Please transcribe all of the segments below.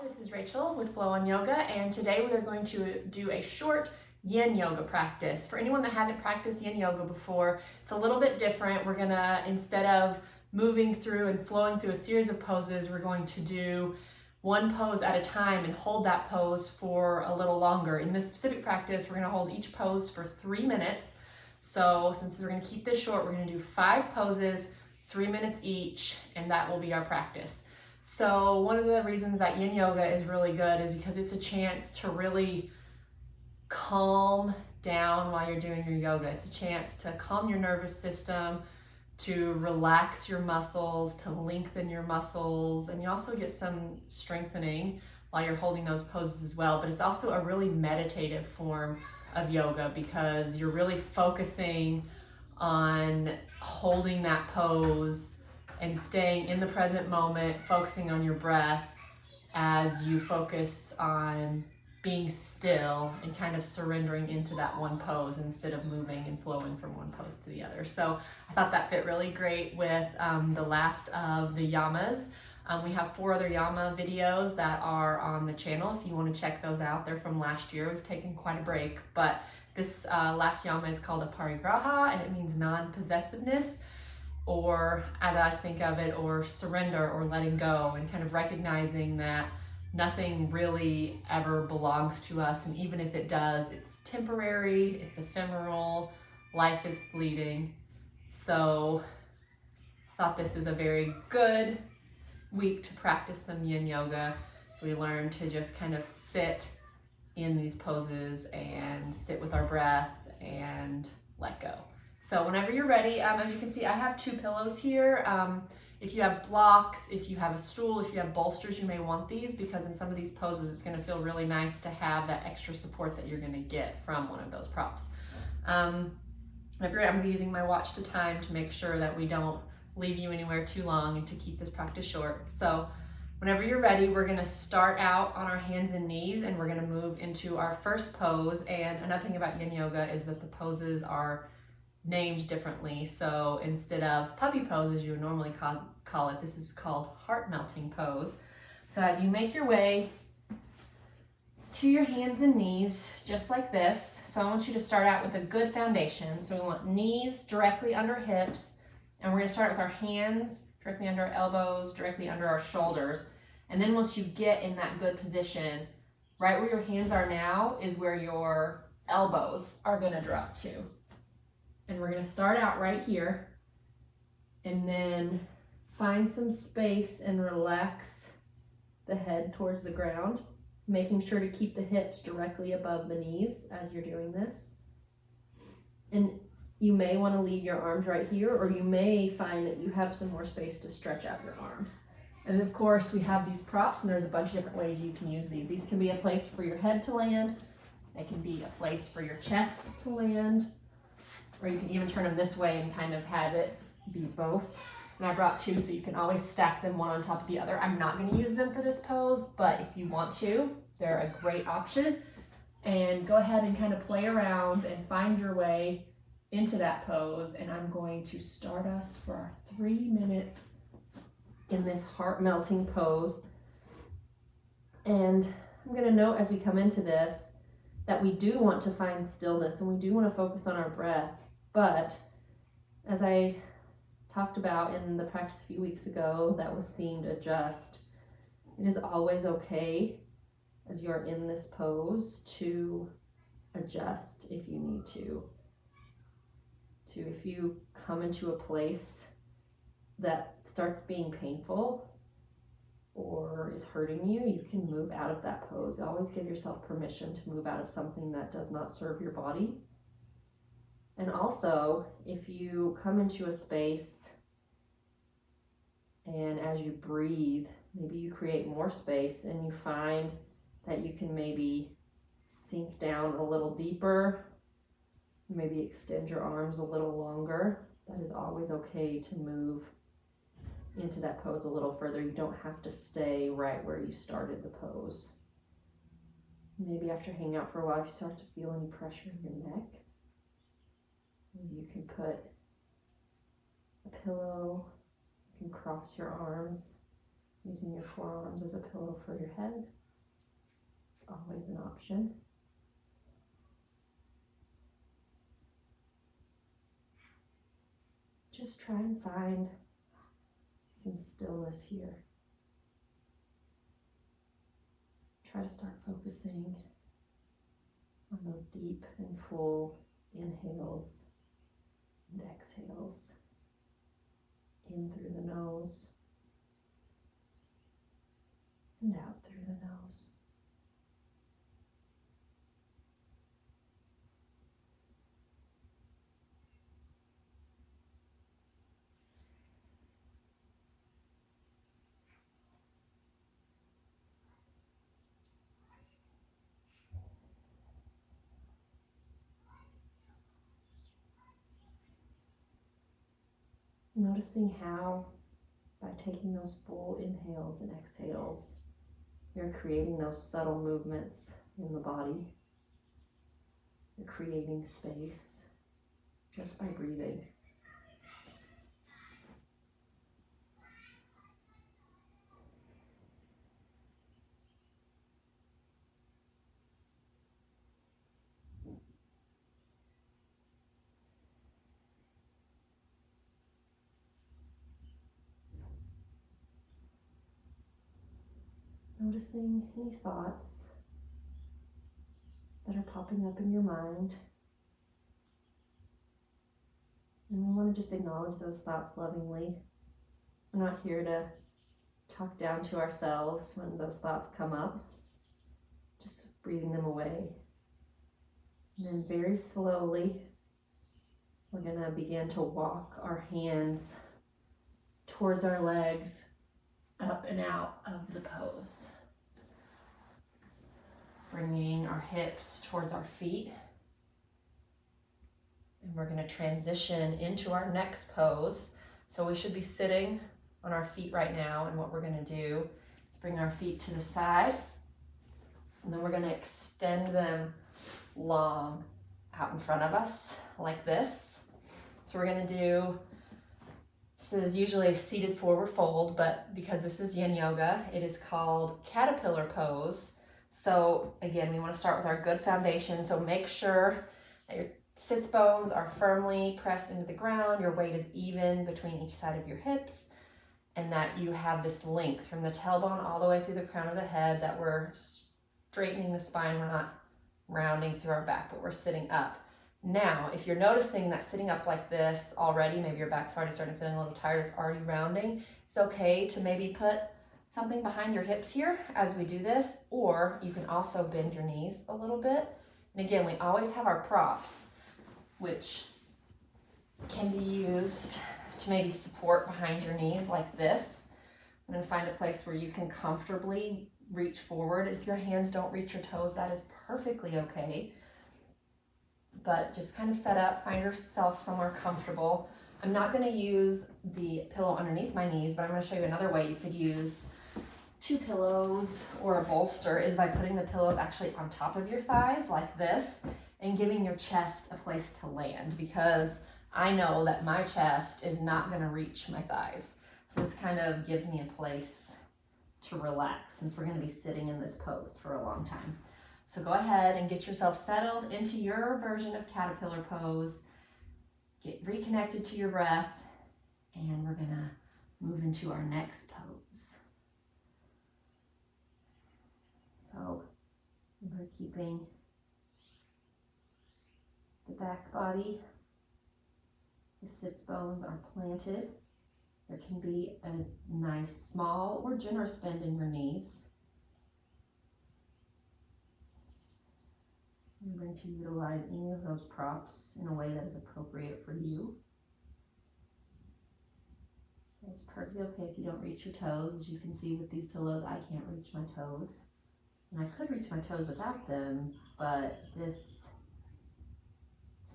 This is Rachel with Flow on Yoga, and today we are going to do a short yin yoga practice. For anyone that hasn't practiced yin yoga before, it's a little bit different. We're gonna, instead of moving through and flowing through a series of poses, we're going to do one pose at a time and hold that pose for a little longer. In this specific practice, we're gonna hold each pose for 3 minutes. So since we're gonna keep this short, we're gonna do 5 poses, 3 minutes each, and that will be our practice. So one of the reasons that yin yoga is really good is because it's a chance to really calm down while you're doing your yoga. It's a chance to calm your nervous system, to relax your muscles, to lengthen your muscles, and you also get some strengthening while you're holding those poses as well. But it's also a really meditative form of yoga because you're really focusing on holding that pose and staying in the present moment, focusing on your breath as you focus on being still and kind of surrendering into that one pose instead of moving and flowing from one pose to the other. So I thought that fit really great with the last of the yamas. We have 4 other yama videos that are on the channel if you want to check those out. They're from last year. We've taken quite a break, but this last yama is called Aparigraha, and it means non-possessiveness, or as I think of it, or surrender or letting go, and kind of recognizing that nothing really ever belongs to us, and even if it does, it's temporary, it's ephemeral, life is fleeting. So I thought this is a very good week to practice some yin yoga. We learn to just kind of sit in these poses and sit with our breath and let go. So whenever you're ready, as you can see, I have 2 pillows here. If you have blocks, if you have a stool, if you have bolsters, you may want these because in some of these poses, it's gonna feel really nice to have that extra support that you're gonna get from one of those props. Whenever you're ready, I'm gonna be using my watch to time to make sure that we don't leave you anywhere too long and to keep this practice short. So whenever you're ready, we're gonna start out on our hands and knees and we're gonna move into our first pose. And another thing about yin yoga is that the poses are named differently. So instead of puppy pose, as you would normally call it, this is called heart melting pose. So as you make your way to your hands and knees, just like this. So I want you to start out with a good foundation. So we want knees directly under hips, and we're gonna start with our hands directly under our elbows, directly under our shoulders. And then once you get in that good position, right where your hands are now is where your elbows are gonna drop to. And we're gonna start out right here and then find some space and relax the head towards the ground, making sure to keep the hips directly above the knees as you're doing this. And you may wanna leave your arms right here, or you may find that you have some more space to stretch out your arms. And of course, we have these props, and there's a bunch of different ways you can use these. These can be a place for your head to land. They can be a place for your chest to land. Or you can even turn them this way and kind of have it be both. And I brought 2 so you can always stack them one on top of the other. I'm not going to use them for this pose, but if you want to, they're a great option. And go ahead and kind of play around and find your way into that pose. And I'm going to start us for our 3 minutes in this heart melting pose. And I'm going to note as we come into this that we do want to find stillness and we do want to focus on our breath. But as I talked about in the practice a few weeks ago that was themed adjust, it is always okay as you're in this pose to adjust if you need to. If you come into a place that starts being painful or is hurting you, you can move out of that pose. Always give yourself permission to move out of something that does not serve your body. And also, if you come into a space and as you breathe, maybe you create more space and you find that you can maybe sink down a little deeper, maybe extend your arms a little longer. That is always okay to move into that pose a little further. You don't have to stay right where you started the pose. Maybe after hanging out for a while, if you start to feel any pressure in your neck, maybe you can put a pillow, you can cross your arms Using your forearms as a pillow for your head. It's always an option. Just try and find some stillness here. Try to start focusing on those deep and full inhales and exhales. In through the nose and out through the nose. Noticing how, by taking those full inhales and exhales, you're creating those subtle movements in the body. You're creating space just by breathing. Noticing any thoughts that are popping up in your mind. And we want to just acknowledge those thoughts lovingly. We're not here to talk down to ourselves when those thoughts come up. Just breathing them away. And then very slowly, we're going to begin to walk our hands towards our legs, up and out of the pose. Bringing our hips towards our feet. And we're going to transition into our next pose. So we should be sitting on our feet right now, and what we're going to do is bring our feet to the side, and then we're going to extend them long out in front of us like this. So we're going to do, this is usually a seated forward fold, but because this is yin yoga, it is called caterpillar pose. So again, we want to start with our good foundation. So make sure that your sits bones are firmly pressed into the ground, your weight is even between each side of your hips, and that you have this length from the tailbone all the way through the crown of the head, that we're straightening the spine. We're not rounding through our back, but we're sitting up. Now, if you're noticing that sitting up like this already, maybe your back's already starting to feel a little tired, it's already rounding, it's okay to maybe put something behind your hips here as we do this, or you can also bend your knees a little bit. And again, we always have our props, which can be used to maybe support behind your knees like this. I'm going to find a place where you can comfortably reach forward. If your hands don't reach your toes, that is perfectly okay. But just kind of set up, find yourself somewhere comfortable. I'm not going to use the pillow underneath my knees, but I'm going to show you another way you could use two pillows or a bolster, is by putting the pillows actually on top of your thighs like this and giving your chest a place to land, because I know that my chest is not going to reach my thighs. So this kind of gives me a place to relax, since we're going to be sitting in this pose for a long time. So go ahead and get yourself settled into your version of caterpillar pose. Get reconnected to your breath, and we're going to move into our next pose. So we're keeping the back body, the sits bones are planted. There can be a nice small or generous bend in your knees. You're going to utilize any of those props in a way that is appropriate for you. It's perfectly okay if you don't reach your toes. As you can see with these pillows, I can't reach my toes. And I could reach my toes without them, but it's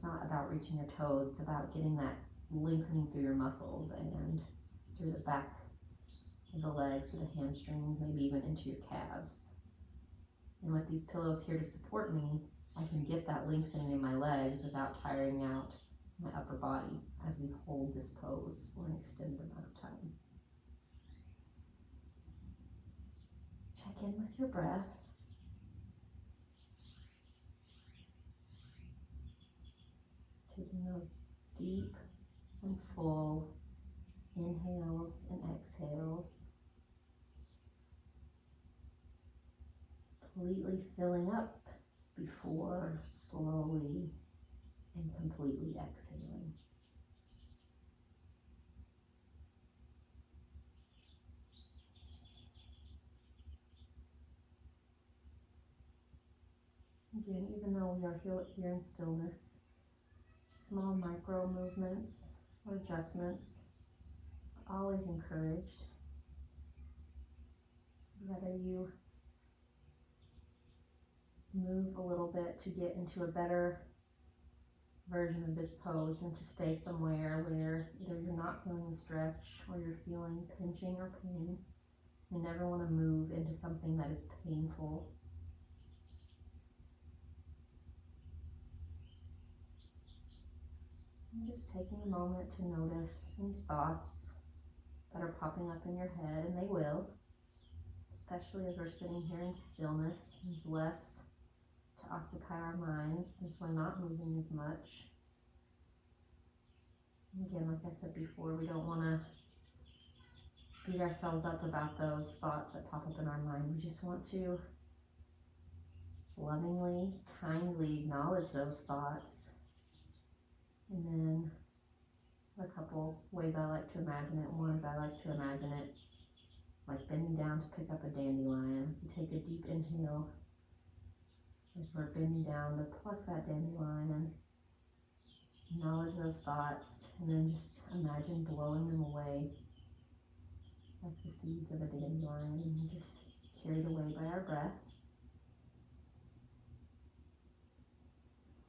not about reaching your toes. It's about getting that lengthening through your muscles and through the back of the legs, through the hamstrings, maybe even into your calves. And with these pillows here to support me, I can get that lengthening in my legs without tiring out my upper body as we hold this pose for an extended amount of time. in with your breath. Taking those deep and full inhales and exhales. Completely filling up before slowly and completely exhaling. Again, even though we are here in stillness, small micro movements or adjustments are always encouraged. Whether you move a little bit to get into a better version of this pose than to stay somewhere where either you're not feeling the stretch or you're feeling pinching or pain. You never want to move into something that is painful. And just taking a moment to notice any thoughts that are popping up in your head, and they will, especially as we're sitting here in stillness. There's less to occupy our minds since we're not moving as much. And again, like I said before, we don't want to beat ourselves up about those thoughts that pop up in our mind. We just want to lovingly, kindly acknowledge those thoughts. And then a couple ways I like to imagine it. One is I like to imagine it like bending down to pick up a dandelion. You take a deep inhale as we're bending down to pluck that dandelion and acknowledge those thoughts, and then just imagine blowing them away like the seeds of a dandelion, and just carried away by our breath.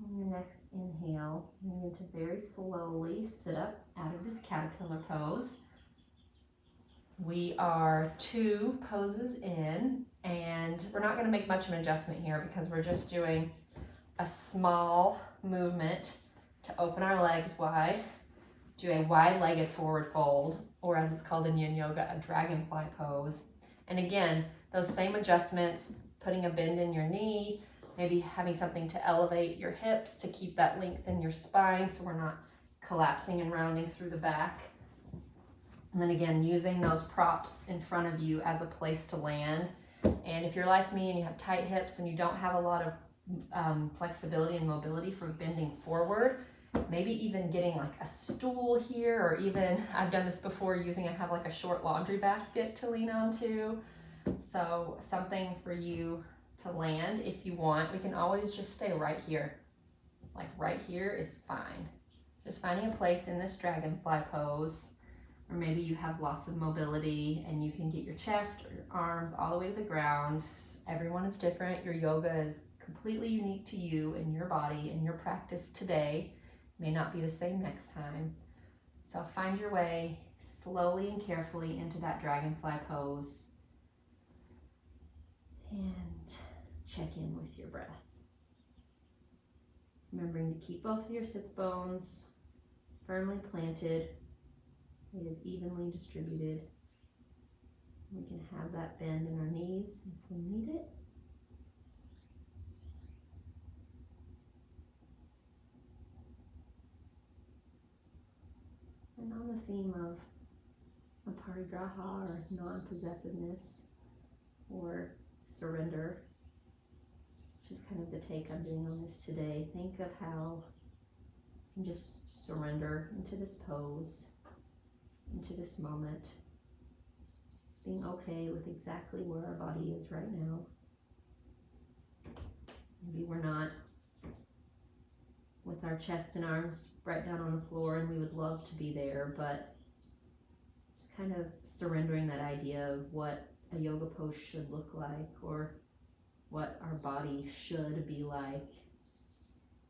On your next inhale, you're going to very slowly sit up out of this caterpillar pose. We are 2 poses in, and we're not going to make much of an adjustment here because we're just doing a small movement to open our legs wide, do a wide-legged forward fold, or as it's called in yin yoga, a dragonfly pose. And again, those same adjustments, putting a bend in your knee, maybe having something to elevate your hips to keep that length in your spine so we're not collapsing and rounding through the back. And then again, using those props in front of you as a place to land. And if you're like me and you have tight hips and you don't have a lot of flexibility and mobility for bending forward, maybe even getting like a stool here, or even, I've done this before, I have like a short laundry basket to lean onto. So something for you to land if you want. We can always just stay right here. Like right here is fine. Just finding a place in this dragonfly pose, or maybe you have lots of mobility and you can get your chest or your arms all the way to the ground. Everyone is different. Your yoga is completely unique to you and your body, and your practice today may not be the same next time. So find your way slowly and carefully into that dragonfly pose, and check in with your breath. Remembering to keep both of your sits bones firmly planted. It is evenly distributed. We can have that bend in our knees if we need it. And on the theme of Aparigraha, or non-possessiveness, or surrender, which is kind of the take I'm doing on this today, think of how you can just surrender into this pose, into this moment, being okay with exactly where our body is right now. Maybe we're not with our chest and arms right down on the floor and we would love to be there, but just kind of surrendering that idea of what a yoga pose should look like, or what our body should be like.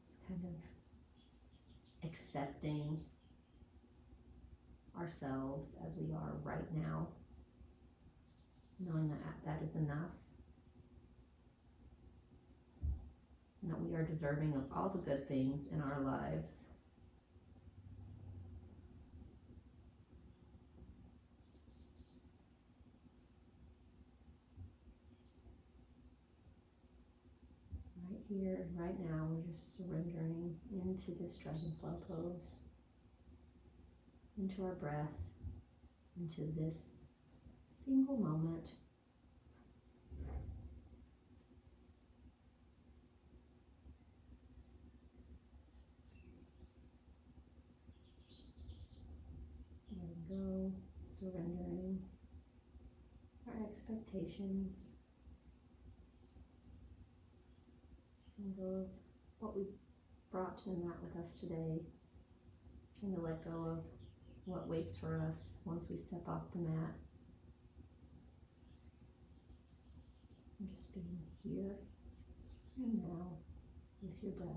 Just kind of accepting ourselves as we are right now, knowing that that is enough, and that we are deserving of all the good things in our lives. here and right now, we're just surrendering into this Dragonfly Pose, into our breath, into this single moment. Letting go, surrendering our expectations. And go of what we brought to the mat with us today, and to let go of what waits for us once we step off the mat. And just being here and now with your breath.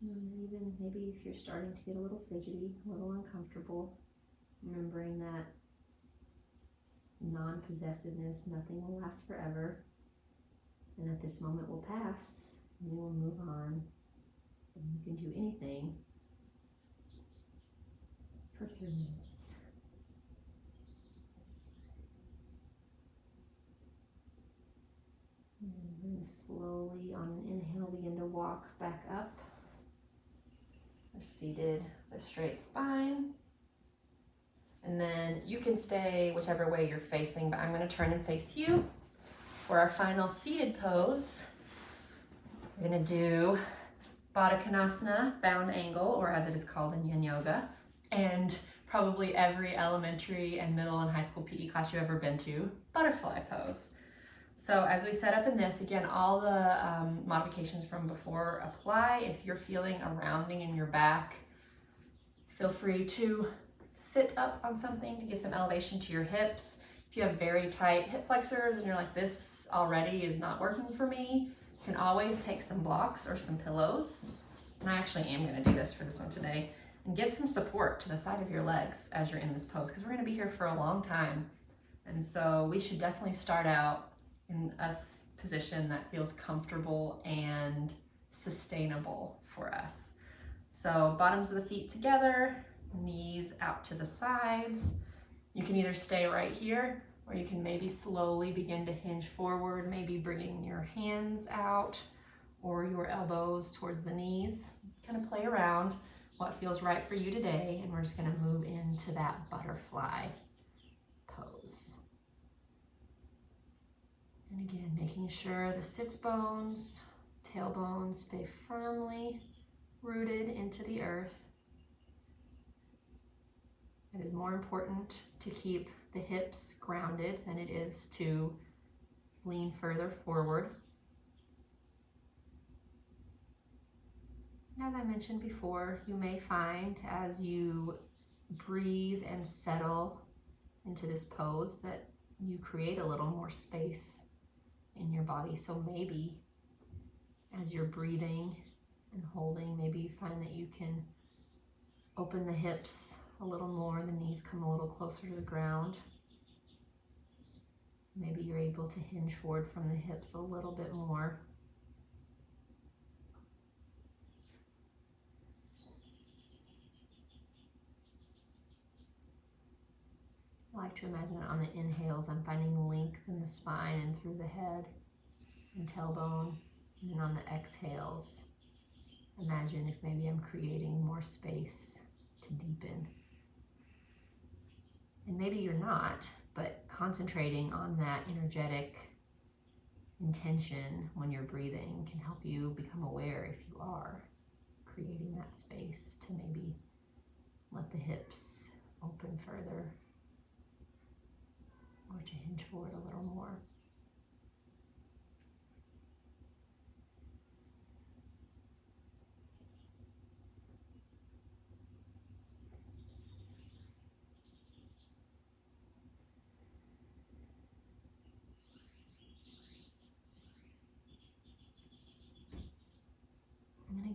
And even maybe if you're starting to get a little fidgety, a little uncomfortable, remembering that non-possessiveness, nothing will last forever, and that this moment will pass, and we will move on, and you can do anything for 3 minutes. And we're going to slowly, on an inhale, begin to walk back up. We're seated with a straight spine. And then you can stay whichever way you're facing, but I'm going to turn and face you. For our final seated pose, we're going to do Baddha Konasana, bound angle, or as it is called in Yin Yoga, and probably every elementary and middle and high school PE class you've ever been to, butterfly pose. So as we set up in this, again, all the modifications from before apply. If you're feeling a rounding in your back, feel free to sit up on something to give some elevation to your hips. If you have very tight hip flexors and you're like, this already is not working for me, you can always take some blocks or some pillows. And I actually am going to do this for this one today, and give some support to the side of your legs as you're in this pose, because we're going to be here for a long time. And so we should definitely start out in a position that feels comfortable and sustainable for us. So bottoms of the feet together, knees out to the sides. You can either stay right here, or you can maybe slowly begin to hinge forward, maybe bringing your hands out or your elbows towards the knees. Kind of play around what feels right for you today, and we're just going to move into that butterfly pose. And again, making sure the sits bones, tailbones stay firmly rooted into the earth. It is more important to keep the hips grounded than it is to lean further forward. And as I mentioned before, you may find as you breathe and settle into this pose that you create a little more space in your body. So maybe as you're breathing and holding, maybe you find that you can open the hips a little more, the knees come a little closer to the ground. Maybe you're able to hinge forward from the hips a little bit more. I like to imagine that on the inhales, I'm finding length in the spine and through the head and tailbone. And then on the exhales, imagine if maybe I'm creating more space to deepen. And maybe you're not, but concentrating on that energetic intention when you're breathing can help you become aware if you are creating that space to maybe let the hips open further, or to hinge forward a little more.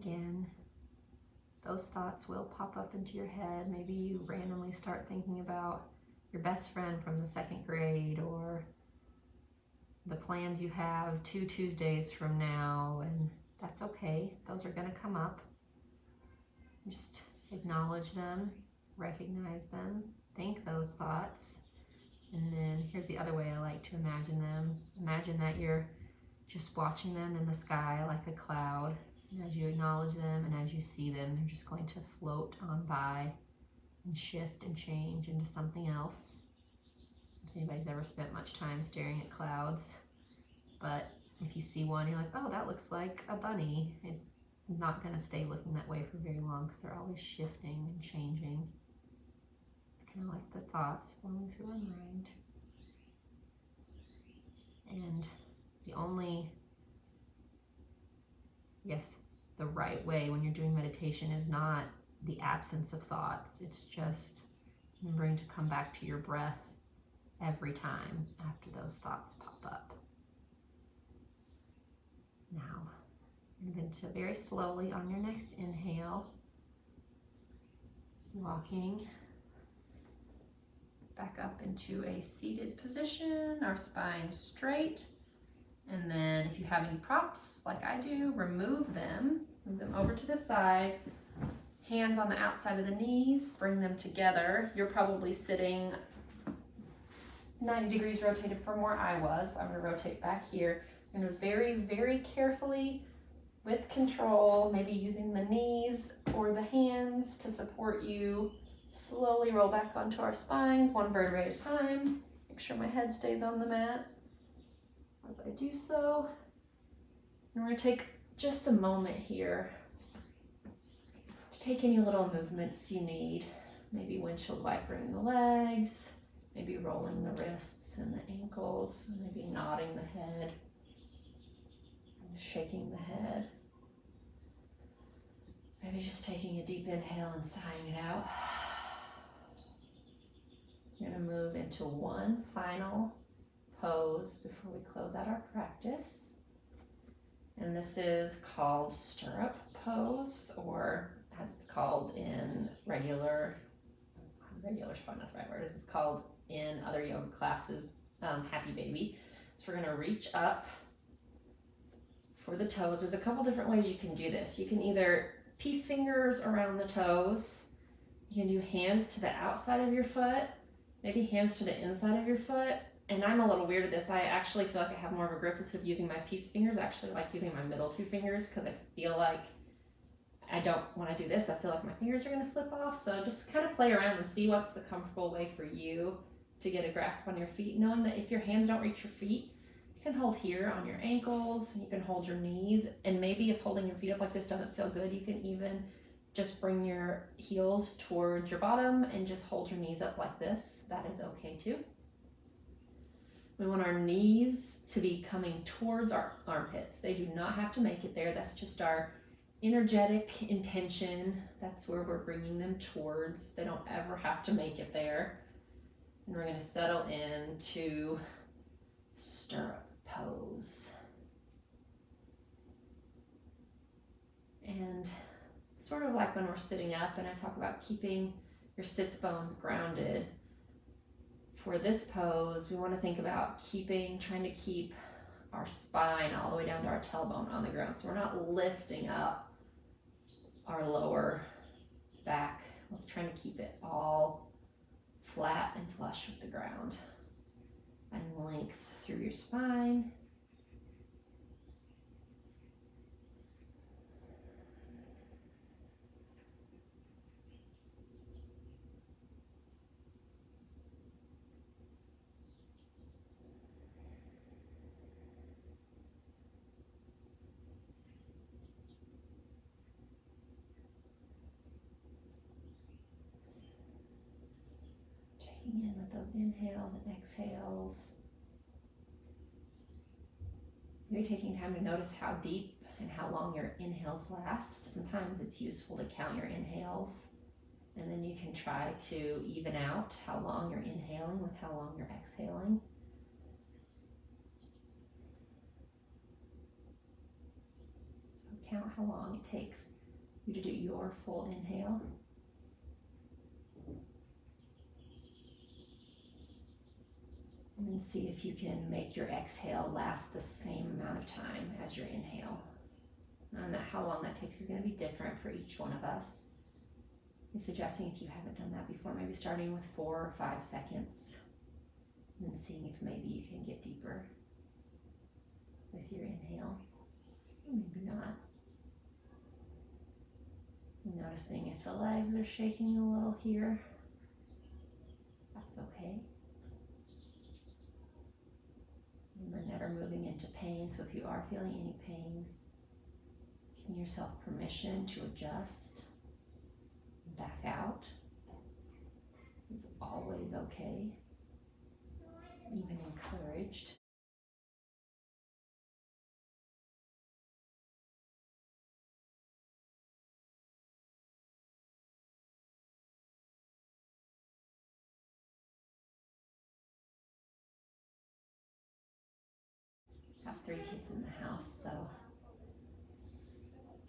again, those thoughts will pop up into your head. Maybe you randomly start thinking about your best friend from the 2nd grade, or the plans you have 2 Tuesdays from now, and that's okay. Those are going to come up. Just acknowledge them, recognize them, think those thoughts. And then here's the other way I like to imagine them. Imagine that you're just watching them in the sky like a cloud. And as you acknowledge them and as you see them, they're just going to float on by and shift and change into something else. If anybody's ever spent much time staring at clouds, but if you see one, you're like, oh, that looks like a bunny. It's not going to stay looking that way for very long because they're always shifting and changing. It's kind of like the thoughts flowing through our mind. And the only, the right way when you're doing meditation is not the absence of thoughts. It's just remembering to come back to your breath every time after those thoughts pop up. Now, you're going to very slowly on your next inhale, walking back up into a seated position, our spine straight. And then if you have any props, like I do, remove them, move them over to the side, hands on the outside of the knees, bring them together. You're probably sitting 90 degrees rotated from where I was, so I'm going to rotate back here. I'm going to very, very carefully, with control, maybe using the knees or the hands to support you, slowly roll back onto our spines, one vertebrae at a time. Make sure my head stays on the mat as I do so. And we're going to take just a moment here to take any little movements you need. Maybe windshield wipering the legs, maybe rolling the wrists and the ankles, maybe nodding the head, shaking the head. Maybe just taking a deep inhale and sighing it out. We're going to move into one final pose before we close out our practice. And this is called stirrup pose, or as it's called in regular is probably not the right word. This is called in other yoga classes, happy baby. So we're going to reach up for the toes. There's a couple different ways you can do this. You can either peace fingers around the toes. You can do hands to the outside of your foot, maybe hands to the inside of your foot. And I'm a little weird at this. I actually feel like I have more of a grip instead of using my peace fingers. I actually like using my middle 2 fingers because I feel like when I do this, I feel like my fingers are going to slip off. So just kind of play around and see what's the comfortable way for you to get a grasp on your feet, knowing that if your hands don't reach your feet, you can hold here on your ankles, you can hold your knees, and maybe if holding your feet up like this doesn't feel good, you can even just bring your heels towards your bottom and just hold your knees up like this. That is okay too. We want our knees to be coming towards our armpits. They do not have to make it there. That's just our energetic intention. That's where we're bringing them towards. They don't ever have to make it there. And we're going to settle into stirrup pose. And sort of like when we're sitting up, and I talk about keeping your sits bones grounded. For this pose, we want to think about trying to keep our spine all the way down to our tailbone on the ground. So we're not lifting up our lower back. We're trying to keep it all flat and flush with the ground. And length through your spine. Checking in with those inhales and exhales. Maybe taking time to notice how deep and how long your inhales last. Sometimes it's useful to count your inhales, and then you can try to even out how long you're inhaling with how long you're exhaling. So count how long it takes you to do your full inhale. And then see if you can make your exhale last the same amount of time as your inhale. And how long that takes is going to be different for each one of us. I'm suggesting if you haven't done that before, maybe starting with 4 or 5 seconds, and then seeing if maybe you can get deeper with your inhale, or maybe not. Noticing if the legs are shaking a little here, that's okay. We're never moving into pain, so if you are feeling any pain, giving yourself permission to adjust and back out is always okay, even encouraged. I have 3 kids in the house, so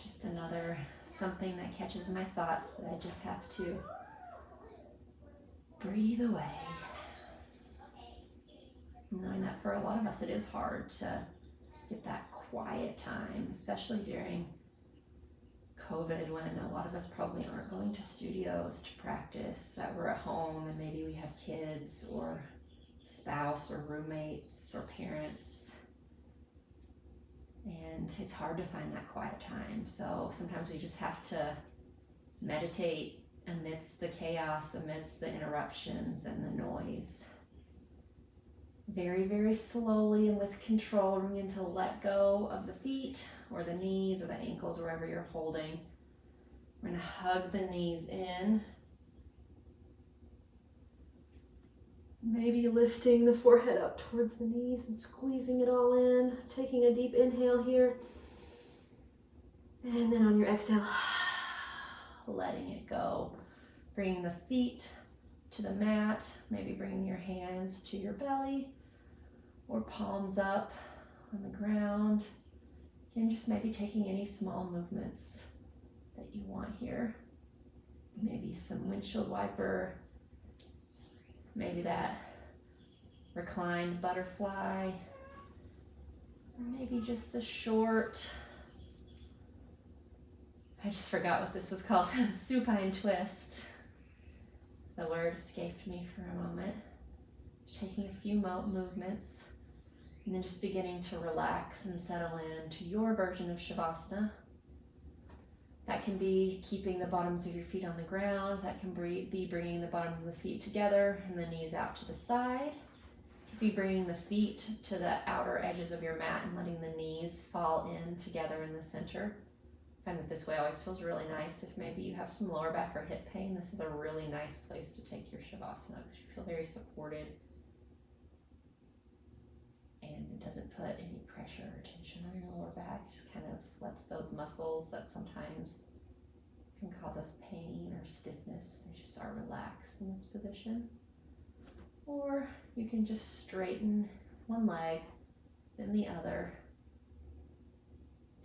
just another something that catches my thoughts that I just have to breathe away. Knowing that for a lot of us it is hard to get that quiet time, especially during COVID, when a lot of us probably aren't going to studios to practice, that we're at home and maybe we have kids or spouse or roommates or parents. And it's hard to find that quiet time. So sometimes we just have to meditate amidst the chaos, amidst the interruptions and the noise. Very, very slowly and with control, we're going to let go of the feet or the knees or the ankles, wherever you're holding. We're going to hug the knees in. Maybe lifting the forehead up towards the knees and squeezing it all in. Taking a deep inhale here. And then on your exhale, letting it go. Bringing the feet to the mat. Maybe bringing your hands to your belly or palms up on the ground. Again, just maybe taking any small movements that you want here. Maybe some windshield wiper. Maybe that reclined butterfly, or maybe just a short, I just forgot what this was called, supine twist. The word escaped me for a moment. Just taking a few movements, and then just beginning to relax and settle into your version of Shavasana. That can be keeping the bottoms of your feet on the ground. That can be bringing the bottoms of the feet together and the knees out to the side. It could be bringing the feet to the outer edges of your mat and letting the knees fall in together in the center. I find that this way always feels really nice. If maybe you have some lower back or hip pain, this is a really nice place to take your Shavasana because you feel very supported. And it doesn't put any pressure or tension on your lower back. It just kind of lets those muscles that sometimes can cause us pain or stiffness, they just are relaxed in this position. Or you can just straighten one leg, then the other,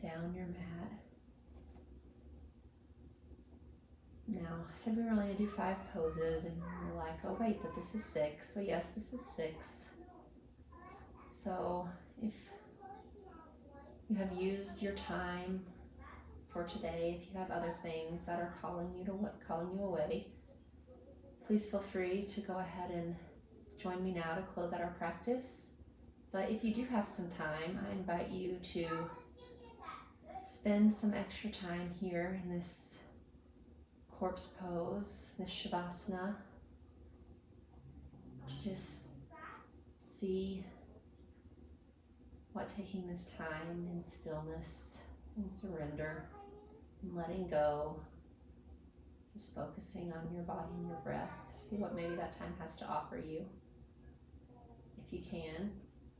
down your mat. Now, I said we were only going to do 5 poses, and you're like, oh wait, but this is 6. So yes, this is 6. So if you have used your time for today, if you have other things that are calling you away, please feel free to go ahead and join me now to close out our practice. But if you do have some time, I invite you to spend some extra time here in this corpse pose, this Shavasana, to just see what taking this time in stillness and surrender and letting go, just focusing on your body and your breath. See what maybe that time has to offer you. If you can,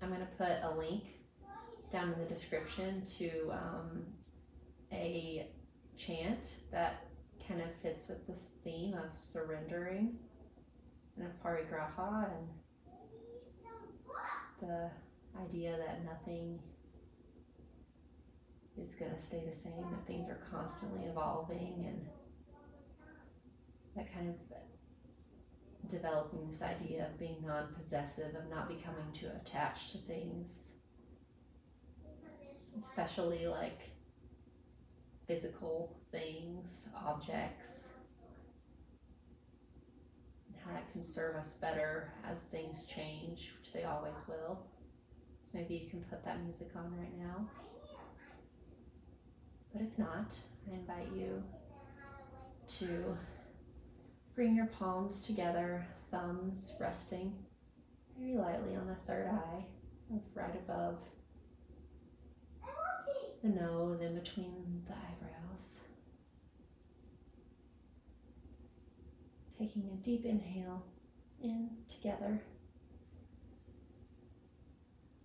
I'm going to put a link down in the description to a chant that kind of fits with this theme of surrendering and Aparigraha, and the idea that nothing is going to stay the same, that things are constantly evolving, and that kind of developing this idea of being non-possessive, of not becoming too attached to things, especially like physical things, objects, and how that can serve us better as things change, which they always will. So maybe you can put that music on right now. But if not, I invite you to bring your palms together, thumbs resting very lightly on the third eye, right above the nose, in between the eyebrows. Taking a deep inhale in together,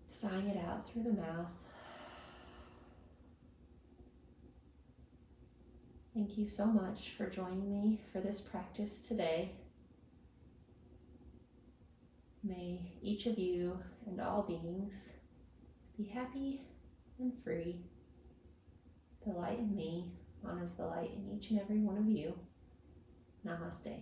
sighing it out through the mouth. Thank you so much for joining me for this practice today. May each of you and all beings be happy and free. The light in me honors the light in each and every one of you. Namaste.